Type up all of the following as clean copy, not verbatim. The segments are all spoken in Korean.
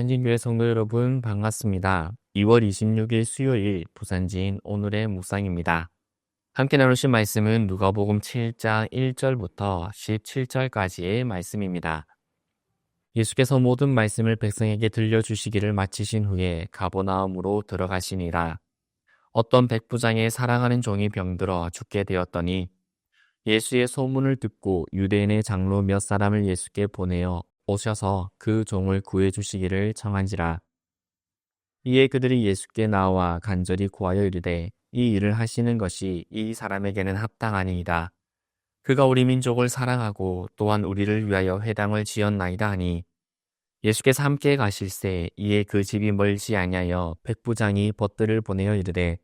부산진교회 성도 여러분 반갑습니다. 2월 26일 수요일 부산진 오늘의 묵상입니다. 함께 나누신 말씀은 누가복음 7장 1절부터 17절까지의 말씀입니다. 예수께서 모든 말씀을 백성에게 들려주시기를 마치신 후에 가버나움으로 들어가시니라. 어떤 백부장의 사랑하는 종이 병들어 죽게 되었더니 예수의 소문을 듣고 유대인의 장로 몇 사람을 예수께 보내어 오셔서 그 종을 구해주시기를 청한지라. 이에 그들이 예수께 나와 간절히 구하여 이르되 이 일을 하시는 것이 이 사람에게는 합당하니이다. 그가 우리 민족을 사랑하고 또한 우리를 위하여 회당을 지었나이다 하니 예수께서 함께 가실새 이에 그 집이 멀지 아니하여 백부장이 벗들을 보내어 이르되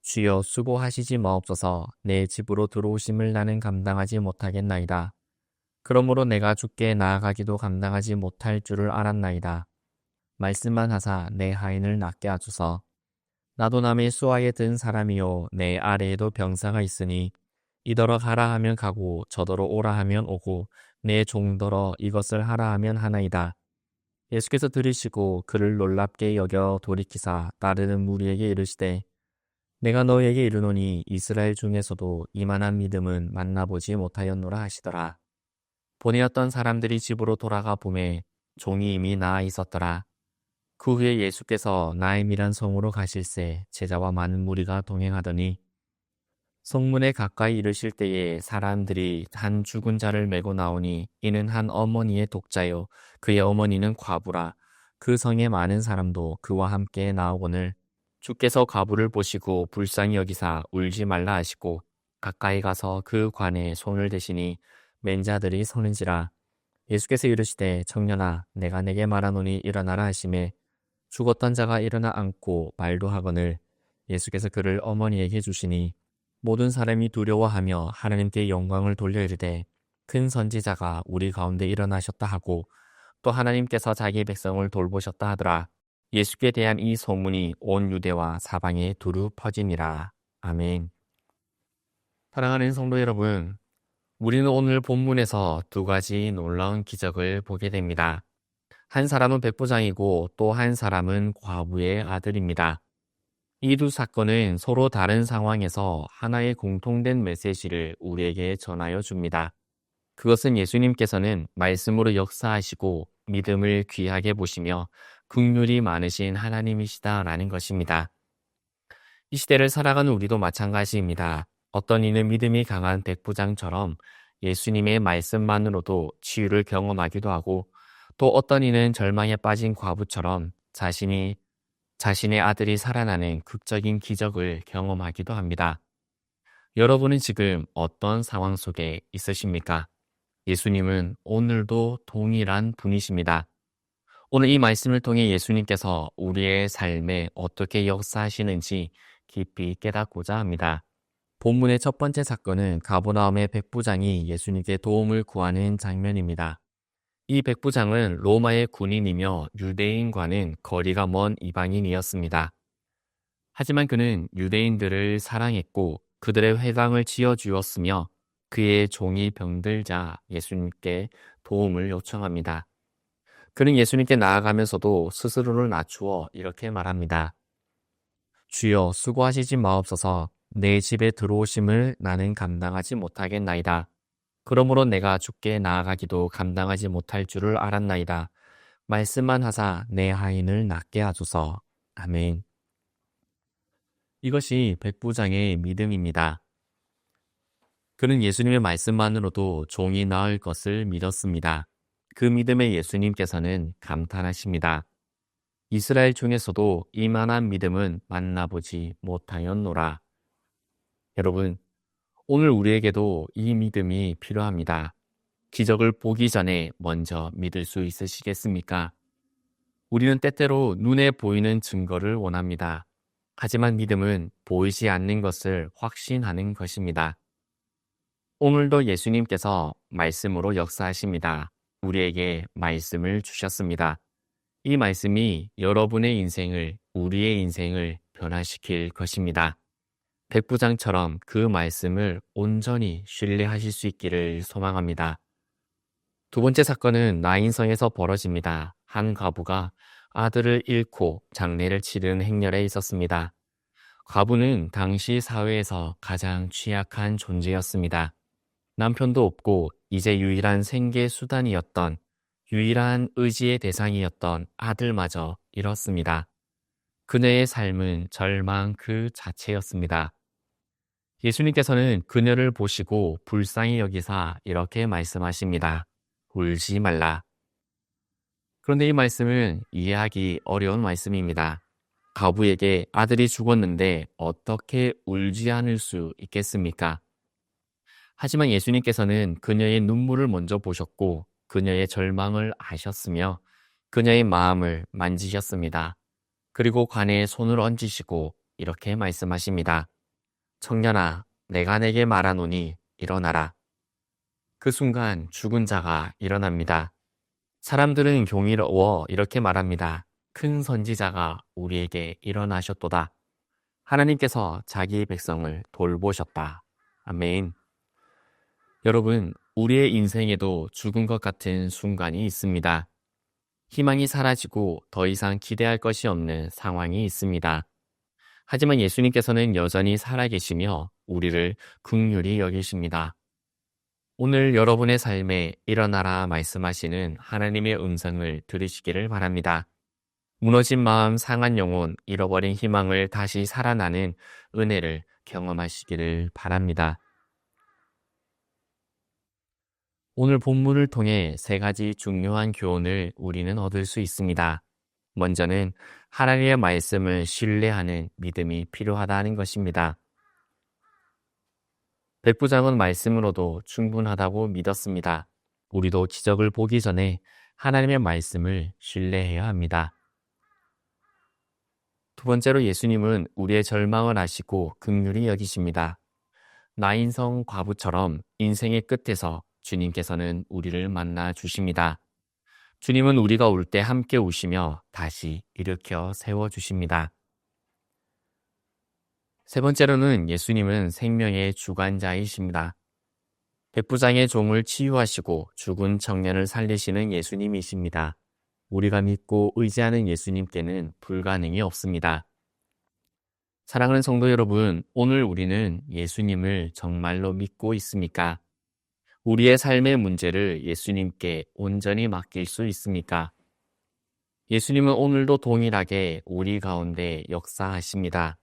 주여 수고하시지 마옵소서. 내 집으로 들어오심을 나는 감당하지 못하겠나이다. 그러므로 내가 주께 나아가기도 감당하지 못할 줄을 알았나이다. 말씀만 하사 내 하인을 낫게 하소서. 나도 남의 수하에 든 사람이요 내 아래에도 병사가 있으니 이더러 가라 하면 가고 저더러 오라 하면 오고 내 종더러 이것을 하라 하면 하나이다. 예수께서 들으시고 그를 놀랍게 여겨 돌이키사 따르는 무리에게 이르시되 내가 너희에게 이르노니 이스라엘 중에서도 이만한 믿음은 만나보지 못하였노라 하시더라. 보내었던 사람들이 집으로 돌아가 보매 종이 이미 나아 있었더라. 그 후에 예수께서 나임이란 성으로 가실새 제자와 많은 무리가 동행하더니 성문에 가까이 이르실 때에 사람들이 한 죽은 자를 메고 나오니 이는 한 어머니의 독자요 그의 어머니는 과부라. 그 성에 많은 사람도 그와 함께 나오거늘 주께서 과부를 보시고 불쌍히 여기사 울지 말라 하시고 가까이 가서 그 관에 손을 대시니 맨 자들이 서는지라. 예수께서 이르시되 청년아 내가 내게 말하노니 일어나라 하시매 죽었던 자가 일어나 앉고 말도 하거늘 예수께서 그를 어머니에게 주시니 모든 사람이 두려워하며 하나님께 영광을 돌려 이르되 큰 선지자가 우리 가운데 일어나셨다 하고 또 하나님께서 자기 백성을 돌보셨다 하더라. 예수께 대한 이 소문이 온 유대와 사방에 두루 퍼지니라. 아멘. 사랑하는 성도 여러분, 우리는 오늘 본문에서 두 가지 놀라운 기적을 보게 됩니다. 한 사람은 백부장이고 또 한 사람은 과부의 아들입니다. 이 두 사건은 서로 다른 상황에서 하나의 공통된 메시지를 우리에게 전하여 줍니다. 그것은 예수님께서는 말씀으로 역사하시고 믿음을 귀하게 보시며 긍휼이 많으신 하나님이시다라는 것입니다. 이 시대를 살아가는 우리도 마찬가지입니다. 어떤 이는 믿음이 강한 백부장처럼 예수님의 말씀만으로도 치유를 경험하기도 하고 또 어떤 이는 절망에 빠진 과부처럼 자신의 아들이 살아나는 극적인 기적을 경험하기도 합니다. 여러분은 지금 어떤 상황 속에 있으십니까? 예수님은 오늘도 동일한 분이십니다. 오늘 이 말씀을 통해 예수님께서 우리의 삶에 어떻게 역사하시는지 깊이 깨닫고자 합니다. 본문의 첫 번째 사건은 가버나움의 백부장이 예수님께 도움을 구하는 장면입니다. 이 백부장은 로마의 군인이며 유대인과는 거리가 먼 이방인이었습니다. 하지만 그는 유대인들을 사랑했고 그들의 회당을 지어주었으며 그의 종이 병들자 예수님께 도움을 요청합니다. 그는 예수님께 나아가면서도 스스로를 낮추어 이렇게 말합니다. 주여 수고하시지 마옵소서. 내 집에 들어오심을 나는 감당하지 못하겠나이다. 그러므로 내가 주께 나아가기도 감당하지 못할 줄을 알았나이다. 말씀만 하사 내 하인을 낫게 하소서. 아멘. 이것이 백부장의 믿음입니다. 그는 예수님의 말씀만으로도 종이 나을 것을 믿었습니다. 그 믿음에 예수님께서는 감탄하십니다. 이스라엘 중에서도 이만한 믿음은 만나보지 못하였노라. 여러분, 오늘 우리에게도 이 믿음이 필요합니다. 기적을 보기 전에 먼저 믿을 수 있으시겠습니까? 우리는 때때로 눈에 보이는 증거를 원합니다. 하지만 믿음은 보이지 않는 것을 확신하는 것입니다. 오늘도 예수님께서 말씀으로 역사하십니다. 우리에게 말씀을 주셨습니다. 이 말씀이 여러분의 인생을, 우리의 인생을 변화시킬 것입니다. 백부장처럼 그 말씀을 온전히 신뢰하실 수 있기를 소망합니다. 두 번째 사건은 나인성에서 벌어집니다. 한 과부가 아들을 잃고 장례를 치르는 행렬에 있었습니다. 과부는 당시 사회에서 가장 취약한 존재였습니다. 남편도 없고 이제 유일한 생계 수단이었던, 유일한 의지의 대상이었던 아들마저 잃었습니다. 그녀의 삶은 절망 그 자체였습니다. 예수님께서는 그녀를 보시고 불쌍히 여기사 이렇게 말씀하십니다. 울지 말라. 그런데 이 말씀은 이해하기 어려운 말씀입니다. 과부에게 아들이 죽었는데 어떻게 울지 않을 수 있겠습니까? 하지만 예수님께서는 그녀의 눈물을 먼저 보셨고 그녀의 절망을 아셨으며 그녀의 마음을 만지셨습니다. 그리고 관에 손을 얹으시고 이렇게 말씀하십니다. 청년아, 내가 내게 말하노니 일어나라. 그 순간 죽은 자가 일어납니다. 사람들은 경이로워 이렇게 말합니다. 큰 선지자가 우리에게 일어나셨도다. 하나님께서 자기 백성을 돌보셨다. 아멘. 여러분, 우리의 인생에도 죽은 것 같은 순간이 있습니다. 희망이 사라지고 더 이상 기대할 것이 없는 상황이 있습니다. 하지만 예수님께서는 여전히 살아계시며 우리를 긍휼히 여기십니다. 오늘 여러분의 삶에 일어나라 말씀하시는 하나님의 음성을 들으시기를 바랍니다. 무너진 마음, 상한 영혼, 잃어버린 희망을 다시 살아나는 은혜를 경험하시기를 바랍니다. 오늘 본문을 통해 세 가지 중요한 교훈을 우리는 얻을 수 있습니다. 먼저는 하나님의 말씀을 신뢰하는 믿음이 필요하다는 것입니다. 백부장은 말씀으로도 충분하다고 믿었습니다. 우리도 기적을 보기 전에 하나님의 말씀을 신뢰해야 합니다. 두 번째로 예수님은 우리의 절망을 아시고 긍휼히 여기십니다. 나인성 과부처럼 인생의 끝에서 주님께서는 우리를 만나 주십니다. 주님은 우리가 울 때 함께 우시며 다시 일으켜 세워주십니다. 세 번째로는 예수님은 생명의 주관자이십니다. 백부장의 종을 치유하시고 죽은 청년을 살리시는 예수님이십니다. 우리가 믿고 의지하는 예수님께는 불가능이 없습니다. 사랑하는 성도 여러분, 오늘 우리는 예수님을 정말로 믿고 있습니까? 우리의 삶의 문제를 예수님께 온전히 맡길 수 있습니까? 예수님은 오늘도 동일하게 우리 가운데 역사하십니다.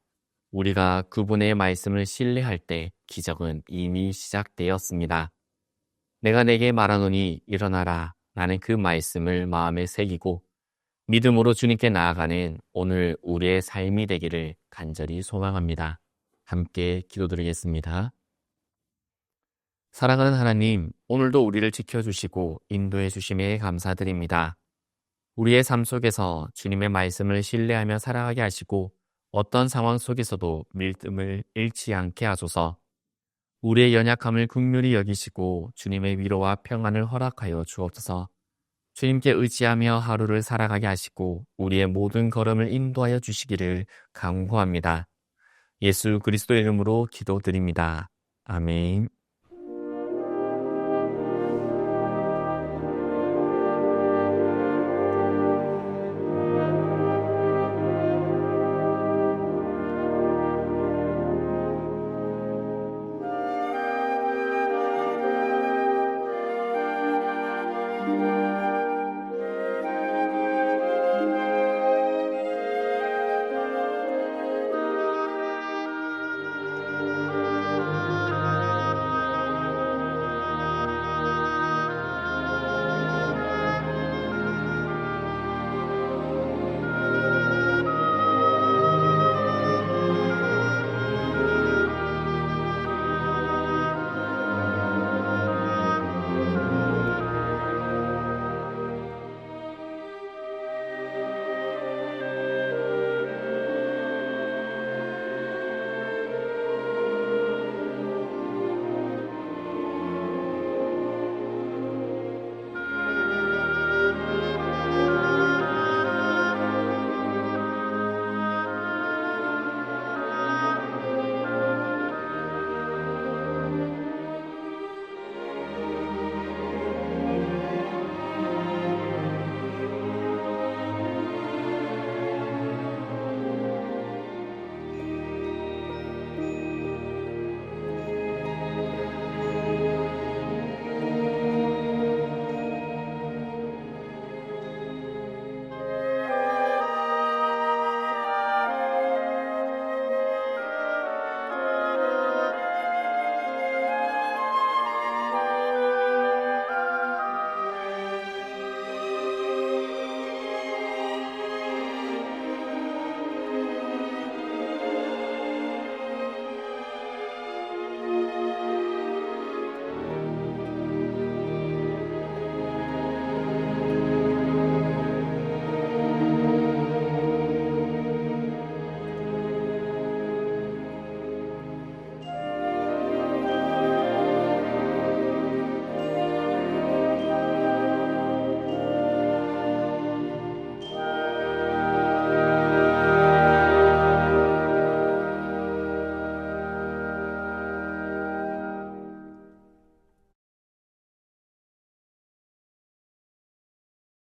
우리가 그분의 말씀을 신뢰할 때 기적은 이미 시작되었습니다. 내가 내게 말하노니 일어나라 라는 그 말씀을 마음에 새기고 믿음으로 주님께 나아가는 오늘 우리의 삶이 되기를 간절히 소망합니다. 함께 기도드리겠습니다. 사랑하는 하나님, 오늘도 우리를 지켜주시고 인도해 주심에 감사드립니다. 우리의 삶 속에서 주님의 말씀을 신뢰하며 살아가게 하시고 어떤 상황 속에서도 믿음을 잃지 않게 하소서. 우리의 연약함을 긍휼히 여기시고 주님의 위로와 평안을 허락하여 주옵소서. 주님께 의지하며 하루를 살아가게 하시고 우리의 모든 걸음을 인도하여 주시기를 간구합니다. 예수 그리스도의 이름으로 기도드립니다. 아멘.